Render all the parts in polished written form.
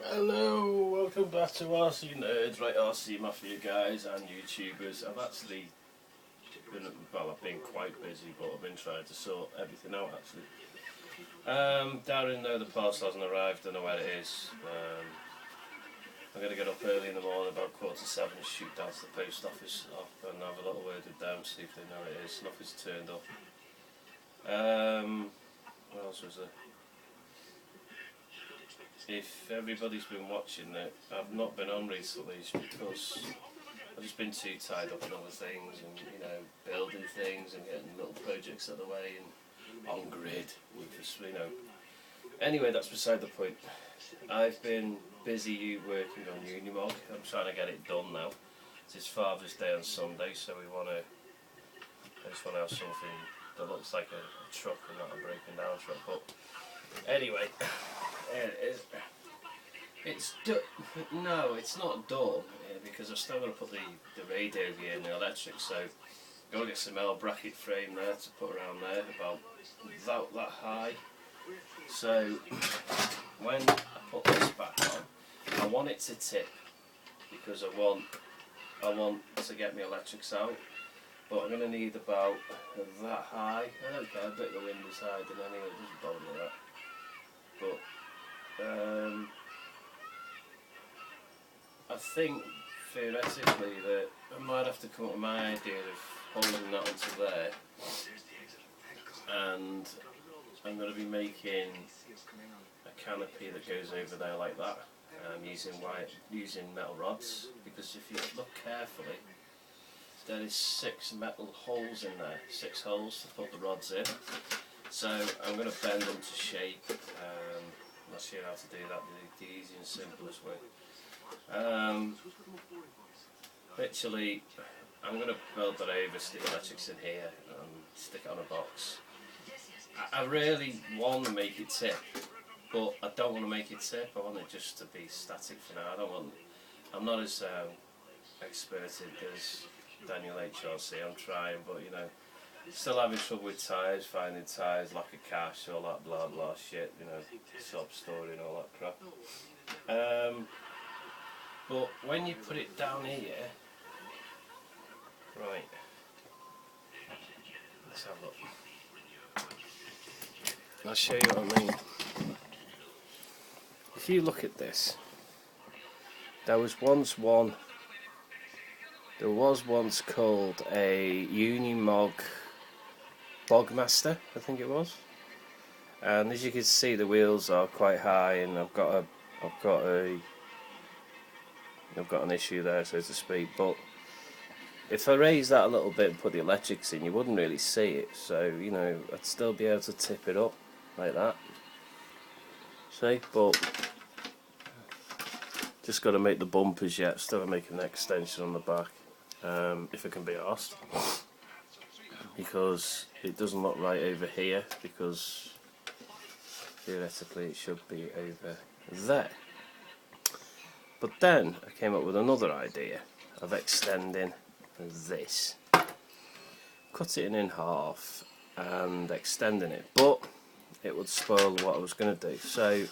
Hello, welcome back to RC Nerds, right, Rc-mafia guys and YouTubers. I've actually been, I've been quite busy, but I've been trying to sort everything out actually. Darren, no, the parcel hasn't arrived, don't know where it is. I'm going to get up early in the morning, about 7:15, and shoot down to the post office and have a little word with them, see if they know it is. Nothing's turned up. What else was there? If everybody's been watching it, I've not been on recently because I've just been too tied up in other things and, you know, building things and getting little projects out of the way and on grid, you know. Anyway, that's beside the point. I've been busy working on Unimog. I'm trying to get it done now. It's Father's Day on Sunday, so I just want to have something that looks like a truck and not a broken down truck. But anyway, no, it's not done because I've still got to put the radio gear and the electric. So I've got to get some L bracket frame there to put around there, about that high. So when I put this back on, I want it to tip because I want to get my electrics out. But I'm going to need about that high. I don't care, a bit of the wind is hiding anyway, it doesn't bother me that. But I think theoretically that I might have to come up with my idea of holding that onto there, and I'm going to be making a canopy that goes over there like that, using metal rods, because if you look carefully there is 6 metal holes in there, 6 holes to put the rods in. So I'm going to bend them to shape. I'll show you how to do that the easy and simplest way. Literally, I'm going to build that over, stick electrics in here and stick it on a box. I really want to make it tip, but I don't want to make it tip. I want it just to be static for now. I'm not as experted as Daniel HRC. I'm trying, but you know, still having trouble with tyres, finding tyres, lack of cash, all that blah blah shit, you know, sob story and all that crap. But when you put it down here, right, let's have a look. I'll show you what I mean. If you look at this, there was once called a Unimog Bogmaster, I think it was, and as you can see the wheels are quite high, and I've got an issue there, so to speak. But if I raise that a little bit and put the electrics in, you wouldn't really see it, so you know, I'd still be able to tip it up like that, see. But just got to make the bumpers yet, still got to make an extension on the back, if it can be asked, because it doesn't look right over here, because theoretically it should be over there. But then I came up with another idea of extending this, cut it in half and extending it, but it would spoil what I was going to do. So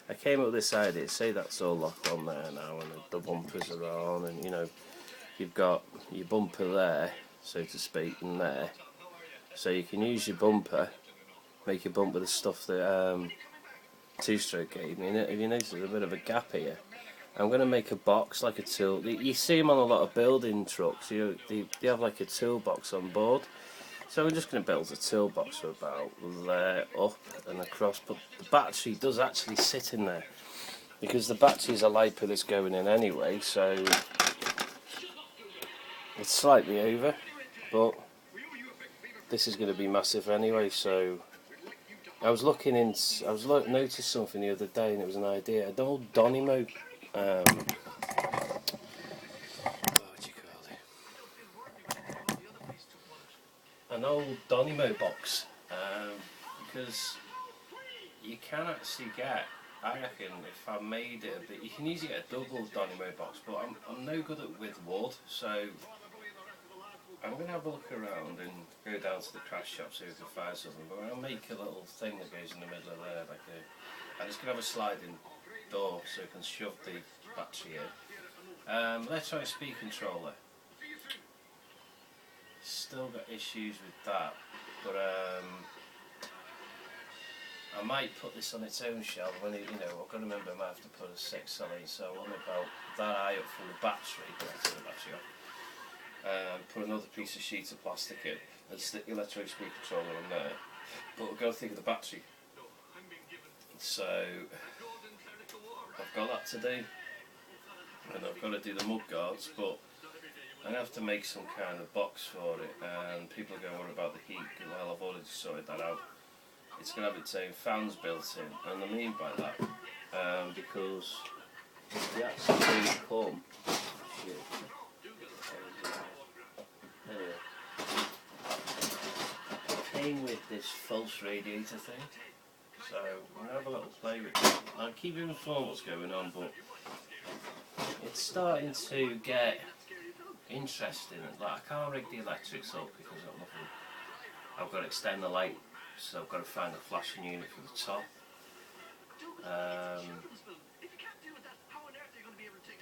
I came up with this idea. Say that's all locked on there now, and the bumpers are on, and you know, you've got your bumper there, so to speak, in there. So you can use your bumper, make your bumper the stuff that two-stroke gave me. If you notice, there's a bit of a gap here. I'm going to make a box, like a tool. You see them on a lot of building trucks. They have like a toolbox on board. So we're just going to build a toolbox for about there, up and across. But the battery does actually sit in there, because the battery's a LiPo that's going in anyway. So it's slightly over, but this is going to be massive anyway. So I was noticed something the other day, and it was an idea. An old Unimog. What would you call it? An old Unimog box, because you can actually get, I reckon, if I made it a bit, you can usually get a double Unimog box, but I'm no good at with wood, so I'm going to have a look around and go down to the craft shop so we can find something. But I'll make a little thing that goes in the middle of there, I'm just going to have a sliding door so you can shove the battery in. Electronic speed controller. Still got issues with that, but I might put this on its own shelf. When it, I've got to remember I might have to put a 6 cell in, so I want about that high up from the battery. Take the battery off. Put another piece of sheet of plastic in and stick the electronic speed controller on there. But we've got to think of the battery. So I've got that to do, and I've got to do the mud guards, but I'm going to have to make some kind of box for it, and people are going to worry about the heat. Well, I've already sorted that out. It's going to have its own fans built in, and I mean by that, because they actually come. Shit. Came with this false radiator thing, so I'm going to have a little play with it. I'll keep you informed what's going on, but it's starting to get interesting. Like, I can't rig the electrics up because I've got to extend the light, so I've got to find a flashing unit for the top.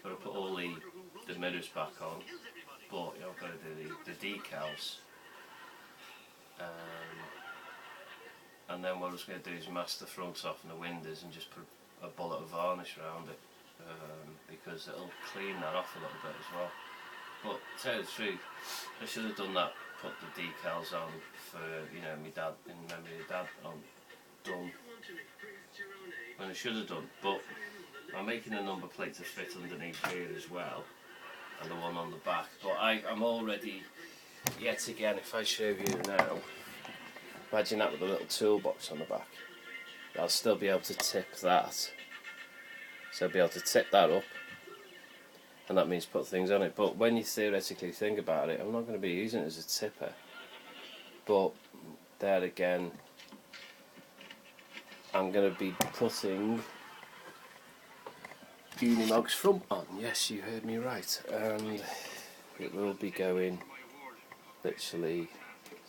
Got to put all the mirrors back on, but I've got to do the decals. And then what I was going to do is mask the front off and the windows and just put a bullet of varnish around it, because it'll clean that off a little bit as well. But to tell you the truth, I should have done that, put the decals on for, my dad, in memory of Dad, done when I should have done. But I'm making a number plate to fit underneath here as well, and the one on the back. But I'm already, yet again, if I show you now, imagine that with a little toolbox on the back. I'll still be able to tip that. So I'll be able to tip that up, and that means put things on it. But when you theoretically think about it, I'm not going to be using it as a tipper. But there again, I'm going to be putting Unimog's front on. Yes, you heard me right. And it will be going literally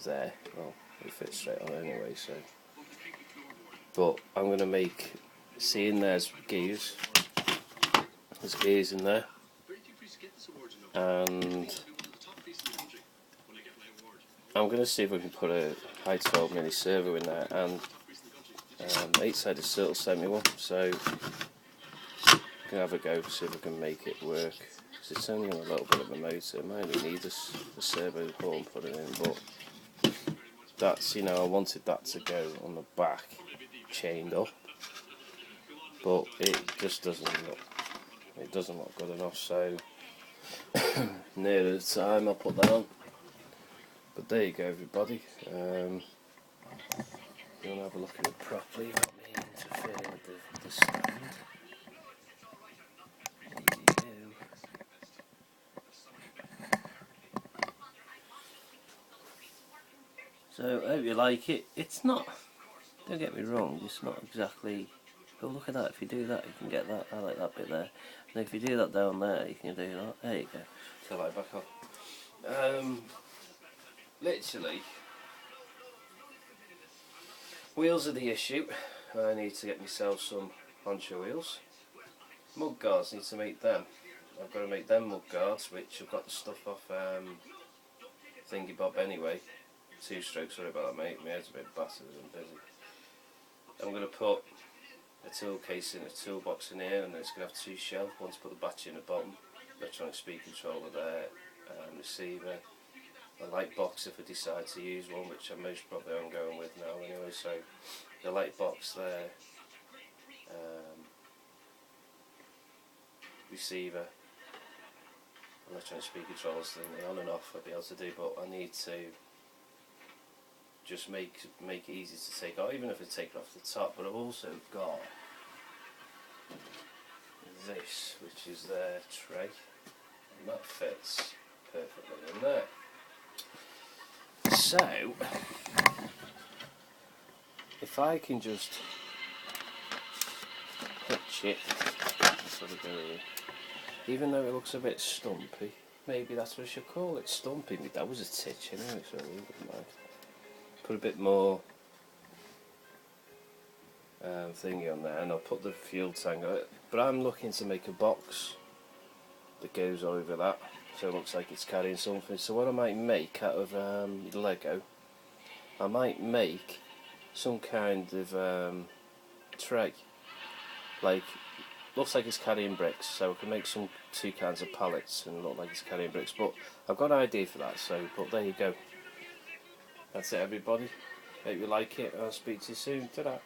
there. Well, it fits straight on anyway, so. But I'm going to make, seeing there's gears in there, and I'm going to see if we can put a high 12 mini servo in there, and 8-sided Cirtle sent me one, so I'm going to have a go, see if we can make it work, because it's only on a little bit of a motor. It might only need a servo horn put it in, but that's, I wanted that to go on the back, chained up, but it just doesn't look good enough, so nearer the time I'll put that on. But there you go, everybody. You want to have a look at it properly without me interfering with the stand. So I hope you like it. It's not, don't get me wrong, it's not exactly, but look at that, if you do that you can get that, I like that bit there, and if you do that down there you can do that, there you go. So light back on. Literally, wheels are the issue. I need to get myself some honcho wheels. Mud guards, need to make them. I've got to make them mud guards, which I've got the stuff off Thingy Bob anyway. 2 strokes, sorry about that mate, my head's a bit battered and busy. I'm going to put a tool case in, a toolbox in here, and then it's going to have 2 shelves, one to put the battery in the bottom, electronic speed controller there, receiver, a light box if I decide to use one, which I'm most probably going with now anyway, so the light box there, receiver, electronic speed controllers thing, the on and off I'll be able to do, but I need to just make it easy to take off, even if I take it off the top. But I've also got this, which is their tray, and that fits perfectly in there. So if I can just pitch it sort of area, even though it looks a bit stumpy, maybe that's what I should call it, stumpy. That was a titch anyway, so I wouldn't mind. Put a bit more thingy on there, and I'll put the fuel tank on it. But I'm looking to make a box that goes over that, so it looks like it's carrying something. So what I might make out of Lego, I might make some kind of tray, like looks like it's carrying bricks, so I can make two kinds of pallets and look like it's carrying bricks. But I've got an idea for that, so but there you go. That's it, everybody. Hope you like it. I'll speak to you soon. Ta-da.